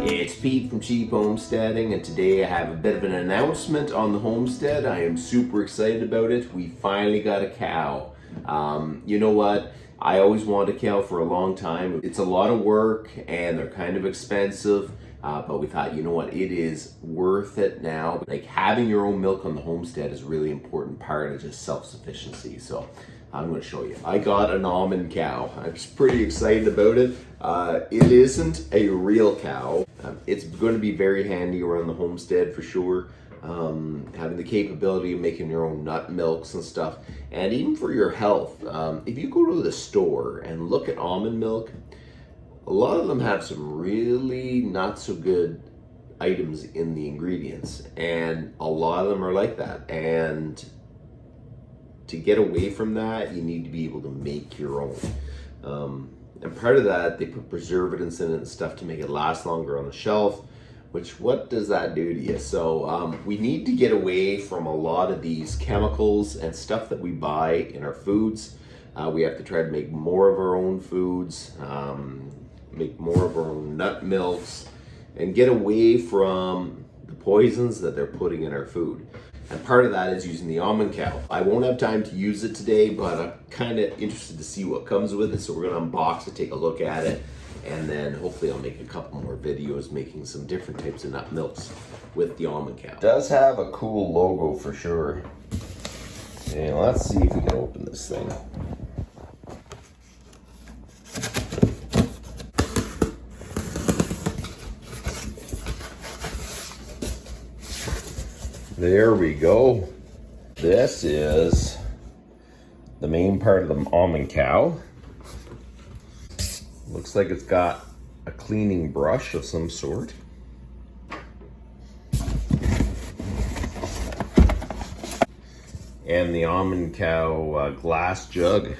It's Pete from Cheap Homesteading, and today I have a bit of an announcement on the homestead. I am super excited about it. We finally got a cow. You know what? I always wanted a cow for a long time. It's a lot of work and they're kind of expensive, but we thought, you know what? It is worth it now. Like, having your own milk on the homestead is a really important part of just self-sufficiency. So I'm going to show you. I got an almond cow. I'm just pretty excited about it. It isn't a real cow. It's going to be very handy around the homestead for sure. Having the capability of making your own nut milks and stuff, and even for your health. If you go to the store and look at almond milk, a lot of them have some really not so good items in the ingredients, and a lot of them are like that. And to get away from that, you need to be able to make your own. And part of that, they put preservatives in it and stuff to make it last longer on the shelf, which, what does that do to you? So we need to get away from a lot of these chemicals and stuff that we buy in our foods. We have to try to make more of our own foods, make more of our own nut milks, and get away from the poisons that they're putting in our food. And part of that is using the almond cow. I won't have time to use it today, but I'm kind of interested to see what comes with it. So we're gonna unbox it, take a look at it, and then hopefully I'll make a couple more videos making some different types of nut milks with the almond cow. It does have a cool logo for sure. And let's see if we can open this thing. There we go. This is the main part of the almond cow. Looks like it's got a cleaning brush of some sort. And the almond cow glass jug.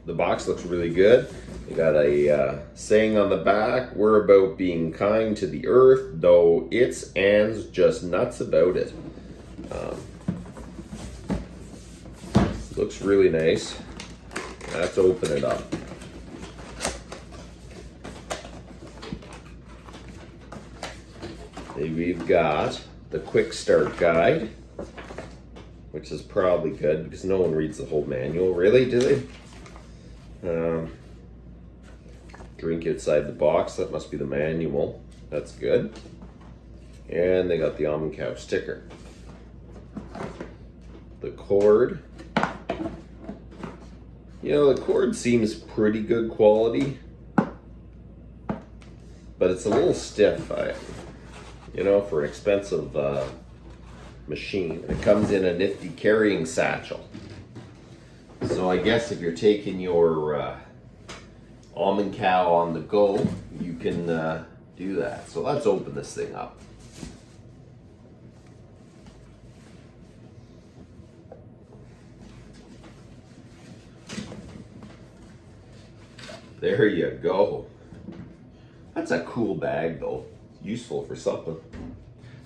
The box looks really good. You got a saying on the back, "We're about being kind to the earth, though its and's just nuts about it." Looks really nice. Let's open it up. We've got the quick start guide, which is probably good because no one reads the whole manual, really, do they? Drink outside the box, that must be the manual. That's good. And they got the almond cow sticker. The cord. You know, the cord seems pretty good quality, but it's a little stiff, you know, for an expensive machine. It comes in a nifty carrying satchel. So I guess if you're taking your almond cow on the go, you can do that. So let's open this thing up. There you go. That's a cool bag though. Useful for something.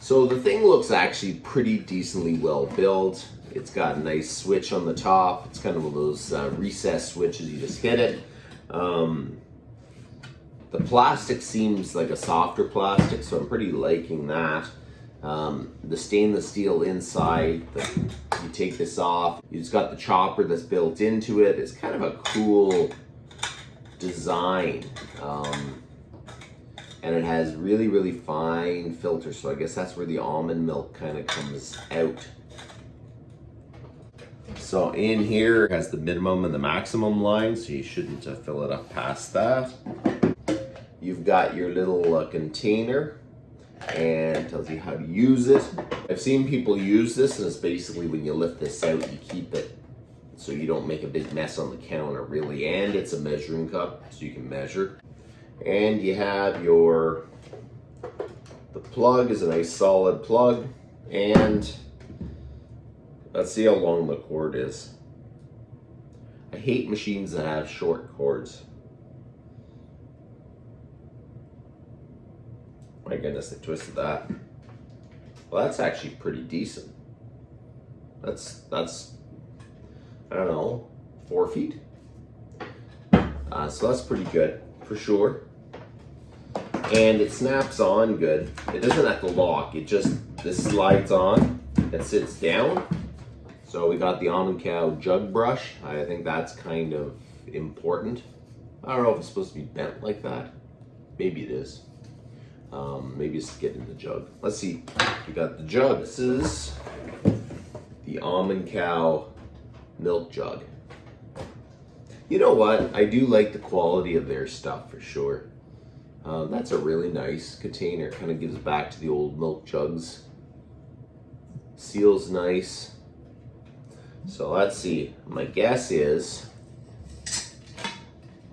So the thing looks actually pretty decently well built. It's got a nice switch on the top. It's kind of one of those recessed switches, you just hit it. The plastic seems like a softer plastic, so I'm pretty liking that. The stainless steel inside, you take this off. It's got the chopper that's built into it. It's kind of a cool design. And it has really, really fine filters. So I guess that's where the almond milk kind of comes out. So in here it has the minimum and the maximum line, so you shouldn't fill it up past that. You've got your little container, and it tells you how to use it. I've seen people use this, and it's basically when you lift this out, you keep it so you don't make a big mess on the counter, really. And it's a measuring cup, so you can measure. And you have the plug is a nice solid plug, and let's see how long the cord is. I hate machines that have short cords. My goodness, they twisted that. Well, that's actually pretty decent. That's I don't know, 4 feet. So that's pretty good for sure. and it snaps on good. It doesn't have to lock. This slides on and sits down. So we got the Almond Cow jug brush. I think that's kind of important. I don't know if it's supposed to be bent like that. Maybe it is. Maybe it's to get in the jug. Let's see. We got the jug. This is the Almond Cow milk jug. You know what? I do like the quality of their stuff for sure. That's a really nice container. Kind of gives back to the old milk jugs. Seal's nice. So let's see. My guess is,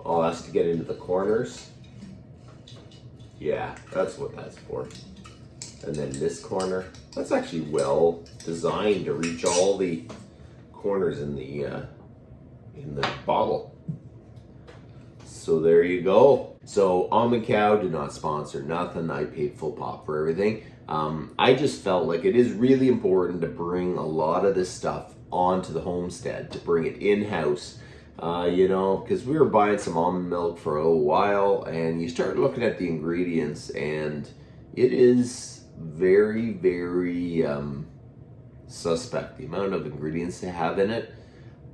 oh, that's to get into the corners. Yeah, that's what that's for. And then this corner, that's actually well designed to reach all the corners in the bottle. So there you go. So Almond Cow did not sponsor nothing. I paid full pop for everything. I just felt like it is really important to bring a lot of this stuff onto the homestead, to bring it in-house. You know, because we were buying some almond milk for a little while, and you start looking at the ingredients, and it is very, very suspect, the amount of ingredients they have in it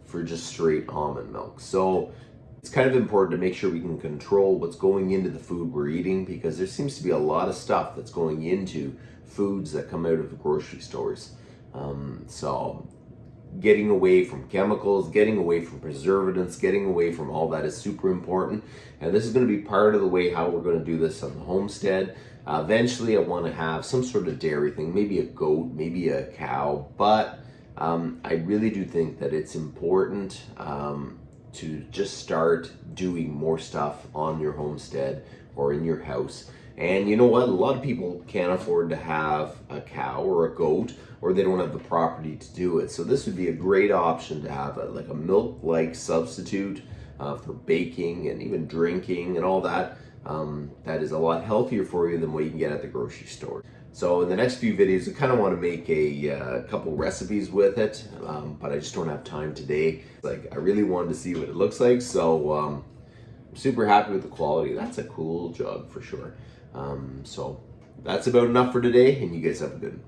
for just straight almond milk. So it's kind of important to make sure we can control what's going into the food we're eating, because there seems to be a lot of stuff that's going into foods that come out of the grocery stores. So getting away from chemicals, getting away from preservatives, getting away from all that is super important. And this is going to be part of the way how we're going to do this on the homestead. Eventually I want to have some sort of dairy thing, maybe a goat, maybe a cow, but I really do think that it's important to just start doing more stuff on your homestead or in your house. And you know what? A lot of people can't afford to have a cow or a goat, or they don't have the property to do it. So this would be a great option to have like a milk-like substitute for baking and even drinking and all that. That is a lot healthier for you than what you can get at the grocery store. So in the next few videos, I kind of want to make a couple recipes with it, but I just don't have time today. Like, I really wanted to see what it looks like, so I'm super happy with the quality. That's a cool jug for sure. So that's about enough for today, and you guys have a good one.